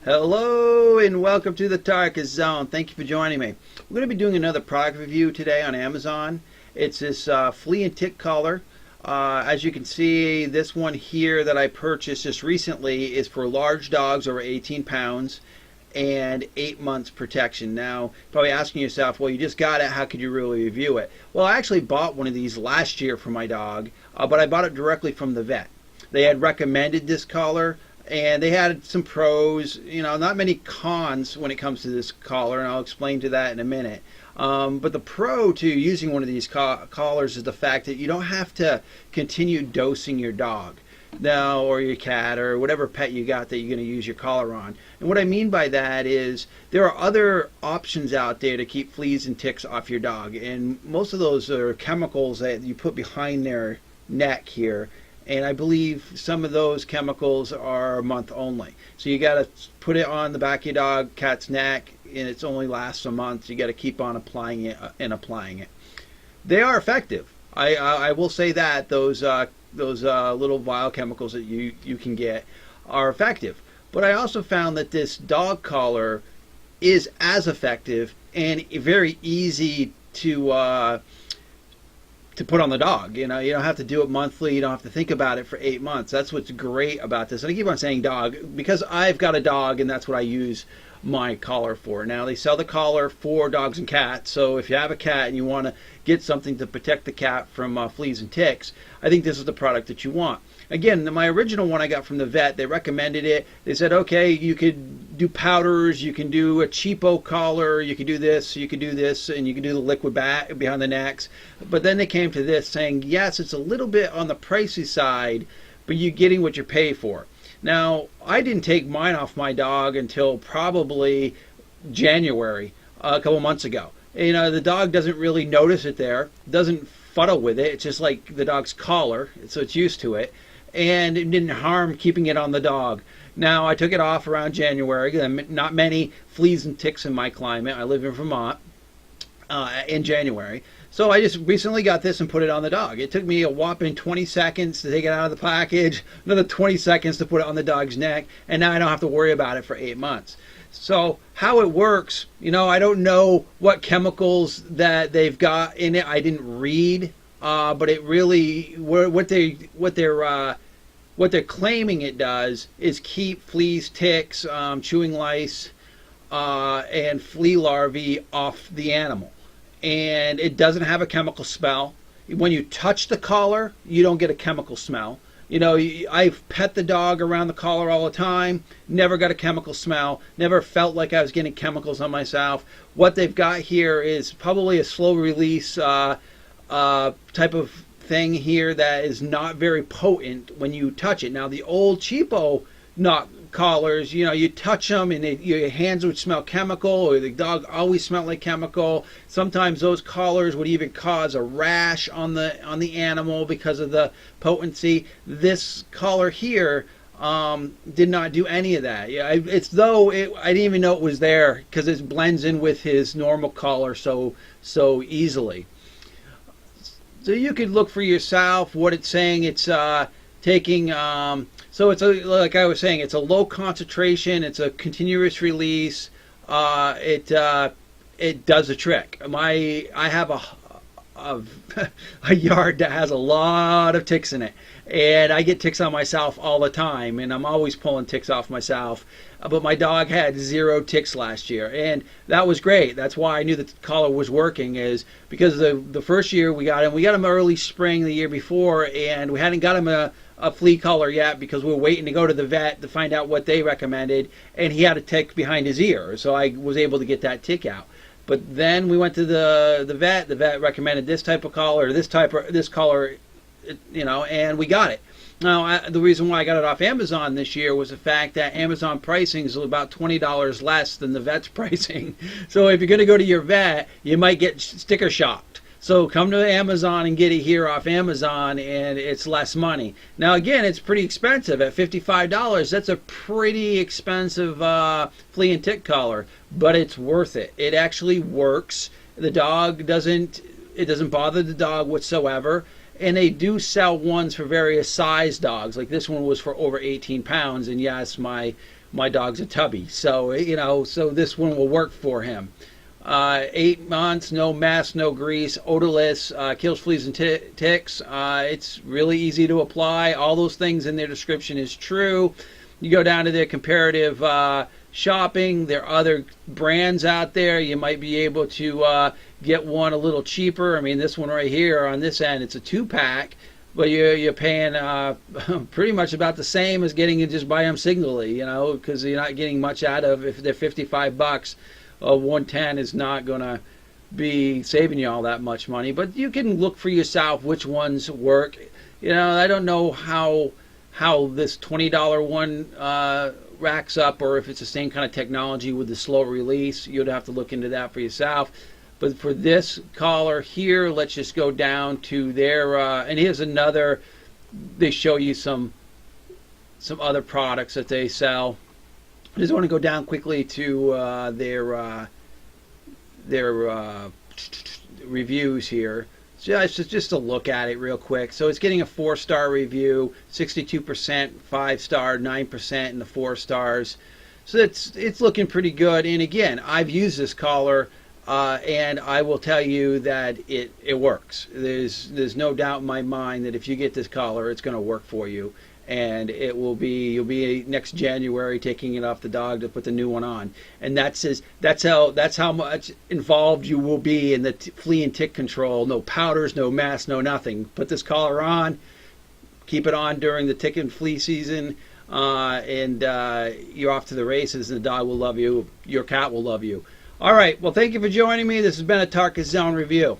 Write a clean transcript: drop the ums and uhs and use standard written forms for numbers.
Hello and welcome to the Tarkus Zone. Thank you for joining me. We're going to be doing another product review today on Amazon. It's this flea and tick collar. As you can see, this one here that I purchased just recently is for large dogs over 18 pounds and 8 months protection. Now, probably asking yourself, well, you just got it, how could you really review it? Well, I actually bought one of these last year for my dog, but I bought it directly from the vet. They had recommended this collar, and they had some pros, not many cons when it comes to this collar, and I'll explain to that in a minute. But the pro to using one of these collars is the fact that you don't have to continue dosing your dog now, or your cat, or whatever pet you got that you're going to use your collar on. And what I mean by that is there are other options out there to keep fleas and ticks off your dog, and most of those are chemicals that you put behind their neck here. And I believe some of those chemicals are a month only. So you got to put it on the back of your dog, cat's neck, and it only lasts a month. You got to keep on applying it and applying it. They are effective. I will say that those little vial chemicals that you can get are effective. But I also found that this dog collar is as effective and very easy to put on the dog. You don't have to do it monthly. You don't have to think about it for 8 months. That's what's great about this. And I keep on saying dog because I've got a dog, and that's what I use my collar for. Now, they sell the collar for dogs and cats, so if you have a cat and you want to get something to protect the cat from fleas and ticks, I think this is the product that you want. Again, my original one I got from the vet, they recommended it. They said, okay, you could do powders, you can do a cheapo collar, you could do this, and you can do the liquid bat behind the necks. But then they came to this saying, yes, it's a little bit on the pricey side, but you're getting what you pay for. Now, I didn't take mine off my dog until probably January, a couple months ago. The dog doesn't really notice it there, doesn't fuddle with it. It's just like the dog's collar, so it's used to it. And it didn't harm keeping it on the dog. Now, I took it off around January. Not many fleas and ticks in my climate. I live in Vermont in January. So I just recently got this and put it on the dog. It took me a whopping 20 seconds to take it out of the package, another 20 seconds to put it on the dog's neck, and now I don't have to worry about it for 8 months. So how it works, I don't know what chemicals that they've got in it. I didn't read, but it really what they're claiming it does is keep fleas, ticks, chewing lice, and flea larvae off the animal. And it doesn't have a chemical smell. When you touch the collar, you don't get a chemical smell. I've pet the dog around the collar all the time, never got a chemical smell, never felt like I was getting chemicals on myself. What they've got here is probably a slow release type of thing here that is not very potent when you touch it. Now, the old cheapo collars, you touch them and your hands would smell chemical, or the dog always smelled like chemical. Sometimes those collars would even cause a rash on the animal because of the potency. This collar here did not do any of that. It's though I didn't even know it was there because it blends in with his normal collar so easily. So you could look for yourself what it's saying. It's taking so it's like I was saying, it's a low concentration, it's a continuous release. It does the trick. I have a yard that has a lot of ticks in it, and I get ticks on myself all the time, and I'm always pulling ticks off myself. But my dog had 0 ticks last year, and that was great. That's why I knew that the collar was working, is because the first year we got him early spring the year before, and we hadn't got him a flea collar yet because we were waiting to go to the vet to find out what they recommended, and he had a tick behind his ear, so I was able to get that tick out. But then we went to the vet. The vet recommended this type of collar, this collar, and we got it. Now, the reason why I got it off Amazon this year was the fact that Amazon pricing is about $20 less than the vet's pricing. So if you're going to go to your vet, you might get sticker shocked. So come to Amazon and get it here off Amazon, and it's less money. Now, again, it's pretty expensive at $55. That's a pretty expensive flea and tick collar, but it's worth it. It actually works. The dog doesn't bother the dog whatsoever. And they do sell ones for various size dogs. Like this one was for over 18 pounds, and yes, my dog's a tubby, so so this one will work for him. 8 months, no mess, no grease, odorless, kills fleas and ticks. It's really easy to apply. All those things in their description is true. You go down to their comparative shopping. There are other brands out there. You might be able to get one a little cheaper. I mean, this one right here on this end, it's a 2-pack, but you're paying pretty much about the same as getting it just buy them singly, because you're not getting much out of. If they're $55, 110 is not going to be saving you all that much money. But you can look for yourself which ones work. I don't know how this $20 one racks up, or if it's the same kind of technology with the slow release. You'd have to look into that for yourself. But for this collar here, let's just go down to their and here's another. They show you some other products that they sell. I just want to go down quickly to their reviews here. Just to look at it real quick. So it's getting a 4-star review, 62% 5-star, 9% in the 4 stars. So it's looking pretty good. And again, I've used this collar, and I will tell you that it works. There's no doubt in my mind that if you get this collar, it's going to work for you. And you'll be next January taking it off the dog to put the new one on, and that's how much involved you will be in the flea and tick control. No powders, no masks, no nothing. Put this collar on, keep it on during the tick and flea season, and you're off to the races. And the dog will love you. Your cat will love you. All right. Well, thank you for joining me. This has been a Zone review.